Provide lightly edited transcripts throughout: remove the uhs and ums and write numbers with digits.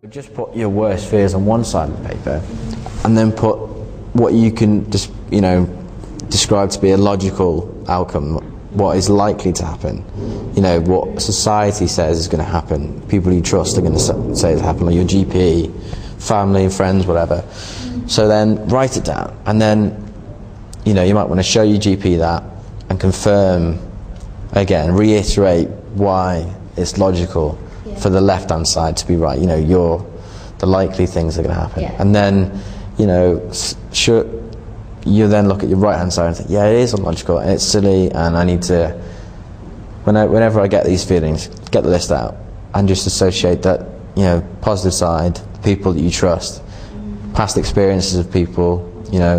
Just put your worst fears on one side of the paper, and then put what you can just, describe to be a logical outcome, what is likely to happen, what society says is going to happen, people you trust are going to say it's happen, like your GP, family, friends, whatever. So then write it down, and then, you might want to show your GP that and confirm, again, reiterate why it's logical for the left-hand side to be right. The likely things are going to happen. Yeah. And then, you then look at your right-hand side and think, yeah, it is illogical and it's silly, and I need to, whenever I get these feelings, get the list out and just associate that, positive side, people that you trust, past experiences of people,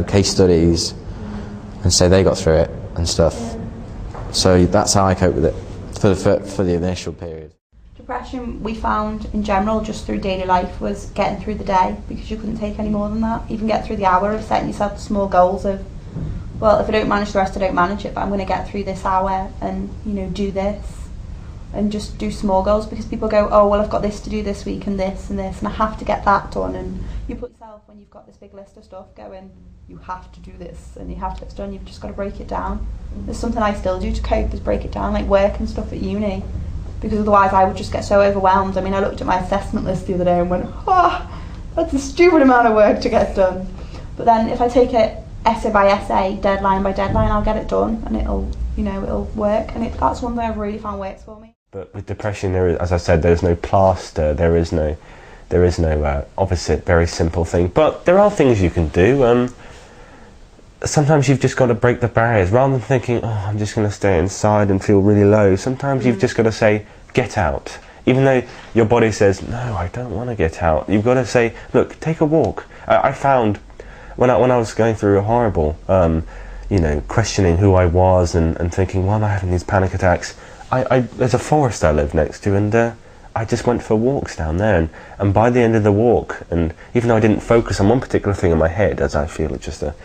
case studies, and say they got through it and stuff. Yeah. So that's how I cope with it for the initial period. Depression, we found in general, just through daily life, was getting through the day, because you couldn't take any more than that. Even get through the hour of setting yourself small goals of, well, if I don't manage the rest, I don't manage it, but I'm going to get through this hour and, do this, and just do small goals, because people go, oh, well, I've got this to do this week and this and this, and I have to get that done. And you put yourself, when you've got this big list of stuff going, you have to do this and you have to get it done, you've just got to break it down. There's something I still do to cope, is break it down, like work and stuff at uni. Because otherwise I would just get so overwhelmed. I mean, I looked at my assessment list the other day and went, that's a stupid amount of work to get done. But then if I take it essay by essay, deadline by deadline, I'll get it done, and it'll work. And that's one thing I've really found works for me. But with depression, as I said, there's no plaster, there is no opposite, very simple thing. But there are things you can do. Sometimes you've just got to break the barriers. Rather than thinking, I'm just going to stay inside and feel really low, sometimes you've just got to say, get out. Even though your body says, no, I don't want to get out. You've got to say, look, take a walk. I found, when I was going through a horrible, questioning who I was and thinking, why am I having these panic attacks? There's a forest I live next to, and I just went for walks down there. And by the end of the walk, and even though I didn't focus on one particular thing in my head, as I feel it's just a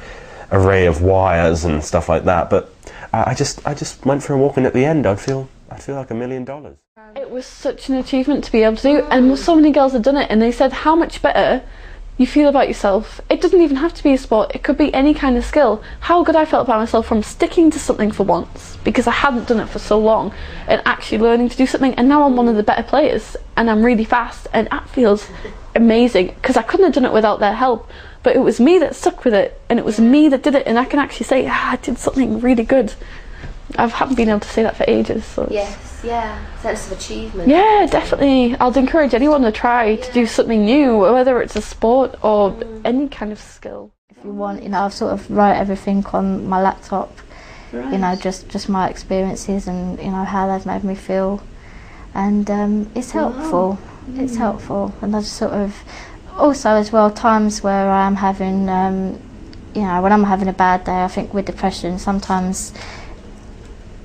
array of wires and stuff like that, but I just went for a walk, and at the end I'd feel like $1 million. It was such an achievement to be able to do, and so many girls had done it, and they said how much better you feel about yourself. It doesn't even have to be a sport, it could be any kind of skill. How good I felt about myself from sticking to something for once, because I hadn't done it for so long, and actually learning to do something, and now I'm one of the better players, and I'm really fast, and that feels amazing, because I couldn't have done it without their help. But it was me that stuck with it, and it was me that did it, and I can actually say, I did something really good. I haven't been able to say that for ages. So sense of achievement. Yeah, definitely. I'd encourage anyone to try to do something new, whether it's a sport or any kind of skill. If you want, I've sort of wrote everything on my laptop, right. just my experiences and, how they've made me feel. And it's helpful. It's helpful. And I just sort of, also as well, times where I'm having, when I'm having a bad day, I think with depression, sometimes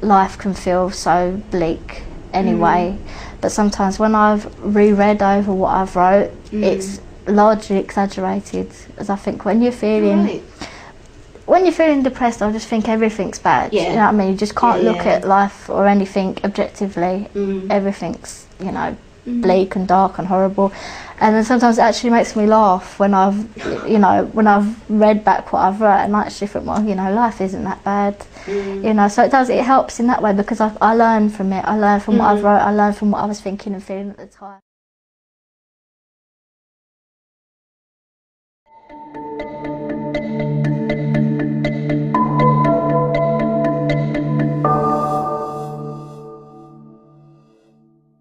life can feel so bleak anyway. But sometimes when I've reread over what I've wrote, it's largely exaggerated. As I think when you're feeling depressed, I just think everything's bad. Yeah. You know what I mean? You just can't look at life or anything objectively. Everything's, bleak and dark and horrible. And then sometimes it actually makes me laugh when I've read back what I've wrote, and I actually think, well, life isn't that bad. So it helps in that way, because I learn from it. I learn from what I've wrote. I learn from what I was thinking and feeling at the time.